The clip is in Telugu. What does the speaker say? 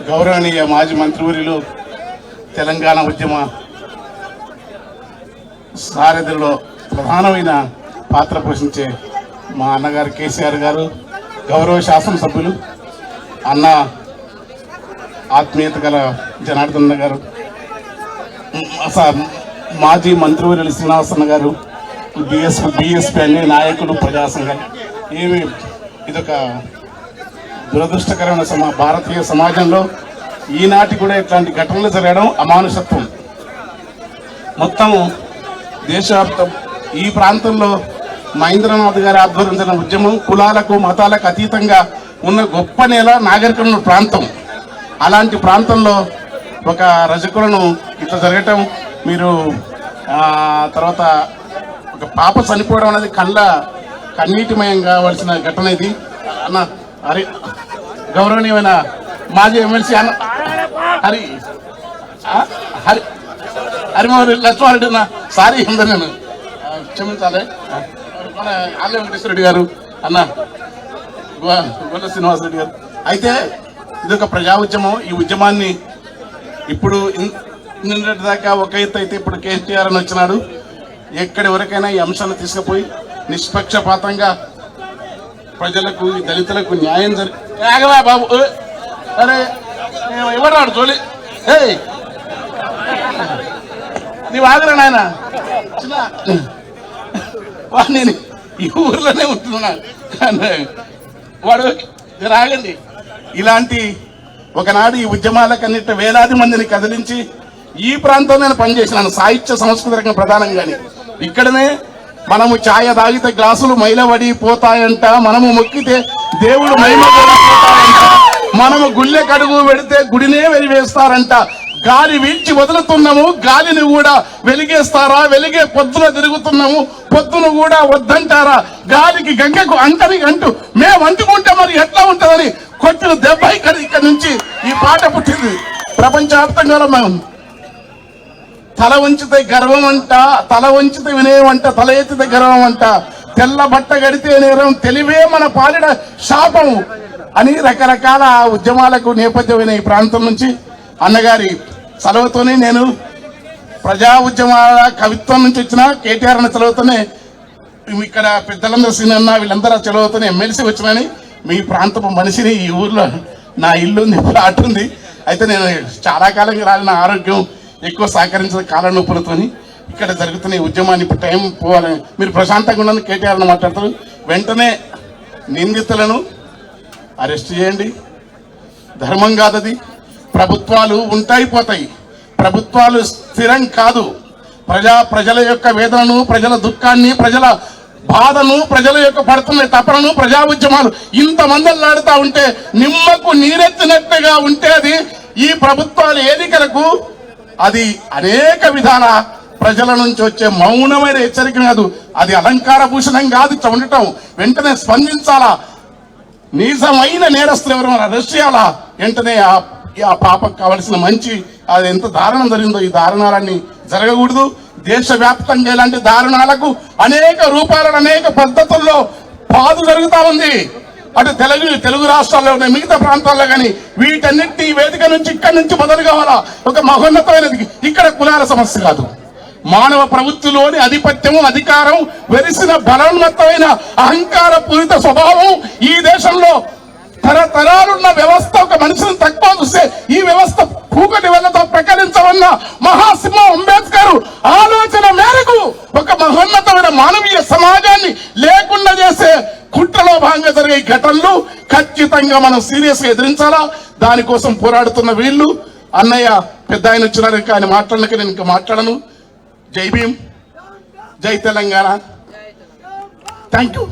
గౌరవనీయ మాజీ మంత్రివర్యులు తెలంగాణ ఉద్యమ సారథిలో ప్రధానమైన పాత్ర పోషించే మా అన్నగారు కేసీఆర్ గారు, గౌరవ శాసనసభ్యులు అన్న ఆత్మీయత గల జనార్దన్ గారు, మాజీ మంత్రివర్యులు శ్రీనివాసన్న గారు, బిఎస్పీ అన్ని నాయకులు, ప్రజా సంఘాలు, ఇదొక దురదృష్టకరమైన భారతీయ సమాజంలో ఈనాటి కూడా ఇట్లాంటి ఘటనలు జరగడం అమానుషత్వం. మొత్తం దేశవ్యాప్తం ఈ ప్రాంతంలో మహేంద్రనాథ్ గారి ఆధ్వర్యంలో ఉద్యమం కులాలకు మతాలకు అతీతంగా ఉన్న గొప్ప నేల నాగరికమైన ప్రాంతం. అలాంటి ప్రాంతంలో ఒక రజకులను ఇట్లా జరగటం, మీరు తర్వాత ఒక పాప చనిపోవడం అనేది కన్నీటిమయం కావాల్సిన ఘటన ఇది. అన్న గౌరవనీయమైన మాజీ ఎమ్మెల్సీ అన్న హరిమోహన్ లక్ష్మారెడ్డి అన్న, సారీ అందరు నేను క్షమించాలి. మన ఆళ్ళ వెంకటేశ్వరరెడ్డి గారు, అన్న గొల్ల శ్రీనివాసరెడ్డి గారు. అయితే ఇదొక ప్రజా ఉద్యమం. ఈ ఉద్యమాన్ని ఇప్పుడు నిన్నటి దాకా ఒక ఎత్తు అయితే ఇప్పుడు కేసీఆర్ అని వచ్చినాడు. ఎక్కడి వరకైనా ఈ అంశాన్ని తీసుకుపోయి నిష్పక్షపాతంగా ప్రజలకు, దళితులకు న్యాయం జరిగే బాబు. అరే ఎవరాడు జోలి, నీవు ఆగరా నాయన, నేను ఈ ఊర్లోనే ఉంటున్నా, వాడు రాగండి. ఇలాంటి ఒకనాడు ఈ ఉద్యమాలకన్నిటి వేలాది మందిని కదిలించి ఈ ప్రాంతంలో నేను పనిచేసినాను, సాహిత్య సంస్కృతి రంగం ప్రధానంగాని. ఇక్కడనే మనము ఛాయ తాగితే గ్లాసులు మైలబడి పోతాయంట, మనము మొక్కితే దేవుడు మహిమ పోతాయంట, మనము గుళ్ళె కడుగు పెడితే గుడినే వెలివేస్తారంట. గాలి వీల్చి వదులుతున్నాము, గాలిని కూడా వెలిగేస్తారా? వెలిగే పొద్దున తిరుగుతున్నాము, పొద్దును కూడా వద్దంటారా? గాలికి గంగకు అంటని అంటూ మేము అంటుకుంటే మరి ఎట్లా ఉంటుందని కొట్టిన దెబ్బ ఇక్కడ నుంచి ఈ పాట పుట్టింది. ప్రపంచవ్యాప్తంగా మేము తల వంచితే గర్వం అంట, తల వంచితే వినయం అంట, తల ఎత్తితే గర్వం అంట, తెల్ల బట్ట గడితే నేరం, తెలివే మన పాలిడ శాపం అని రకరకాల ఉద్యమాలకు నేపథ్యమైన ఈ ప్రాంతం నుంచి అన్నగారి సెలవుతోనే నేను ప్రజా ఉద్యమాల కవిత్వం నుంచి వచ్చిన కేటీఆర్ అన్న సెలవుతోనే ఇక్కడ పెద్దలందరూ సీనన్న వీళ్ళందరూ సెలవుతోనే ఎమ్మెల్సీ వచ్చినని మీ ప్రాంతపు మనిషిని. ఈ ఊర్లో నా ఇల్లు ఉంది, ప్లాట్ ఉంది. అయితే నేను చాలా కాలంగా రాలిన ఆరోగ్యం ఎక్కువ సహకరించిన కాళ్ళ నొప్పులతోని ఇక్కడ జరుగుతున్న ఈ ఉద్యమాన్ని ఇప్పుడు టైం పోవాలని మీరు ప్రశాంతంగా ఉన్నది కేటీఆర్ అని మాట్లాడతారు. వెంటనే నిందితులను అరెస్ట్ చేయండి. ధర్మం కాదది. ప్రభుత్వాలు ఉంటాయి పోతాయి, ప్రభుత్వాలు స్థిరం కాదు. ప్రజల యొక్క వేదనను, ప్రజల దుఃఖాన్ని, ప్రజల బాధను, ప్రజల యొక్క పడుతున్న తపనను, ప్రజా ఉద్యమాలు ఇంతమందలాడుతూ ఉంటే నిమ్మకు నీరెత్తినట్టుగా ఉంటే అది ఈ ప్రభుత్వాల ఎన్నికలకు అది అనేక విధాల ప్రజల నుంచి వచ్చే మౌనమైన హెచ్చరిక కాదు, అది అలంకార భూషణం కాదు. ఇట్లా ఉండటం వెంటనే స్పందించాలా. నిజమైన నేరస్తులు ఎవరు అరెస్ట్ చేయాలా. వెంటనే ఆ పాపకు కావలసిన మంచి అది ఎంత దారుణం జరిగిందో ఈ దారుణాలన్నీ జరగకూడదు. దేశవ్యాప్తంగా ఇలాంటి దారుణాలకు అనేక రూపాలను, అనేక పద్ధతుల్లో పాదు జరుగుతూ ఉంది. అటు తెలుగు రాష్ట్రాల్లో ఉన్నాయి, మిగతా ప్రాంతాల్లో కానీ వీటన్నిటి వేదిక నుంచి ఇక్కడి నుంచి మొదలు కావాలా. ఒక మహోన్నతమైనది. ఇక్కడ కులాల సమస్య కాదు, మానవ ప్రవృత్తిలోని ఆధిపత్యము, అధికారం, వెరిసిన బలోన్మత్తమైన అహంకార పూరిత స్వభావం ఈ దేశంలో తరతరాలున్న వ్యవస్థ ఒక మనిషిని తక్కువ చూస్తే ఈ వ్యవస్థ కూకటి వెళ్ళతో ప్రకటించవన్న మహాసింహ అంబేద్కర్ ఆలోచన మేరకు ఒక మహోన్నతమైన మానవీయ సమాజాన్ని లేకుండా చేసే కుట్రలో భాగంగా జరిగే ఘటనలు ఖచ్చితంగా మనం సీరియస్ గా ఎదిరించాలా. దానికోసం పోరాడుతున్న వీళ్ళు అన్నయ్య పెద్ద ఆయన వచ్చినారు, ఆయన మాట్లాడక నేను ఇంకా మాట్లాడను. జై భీమ్, జై తెలంగాణ. Thank you.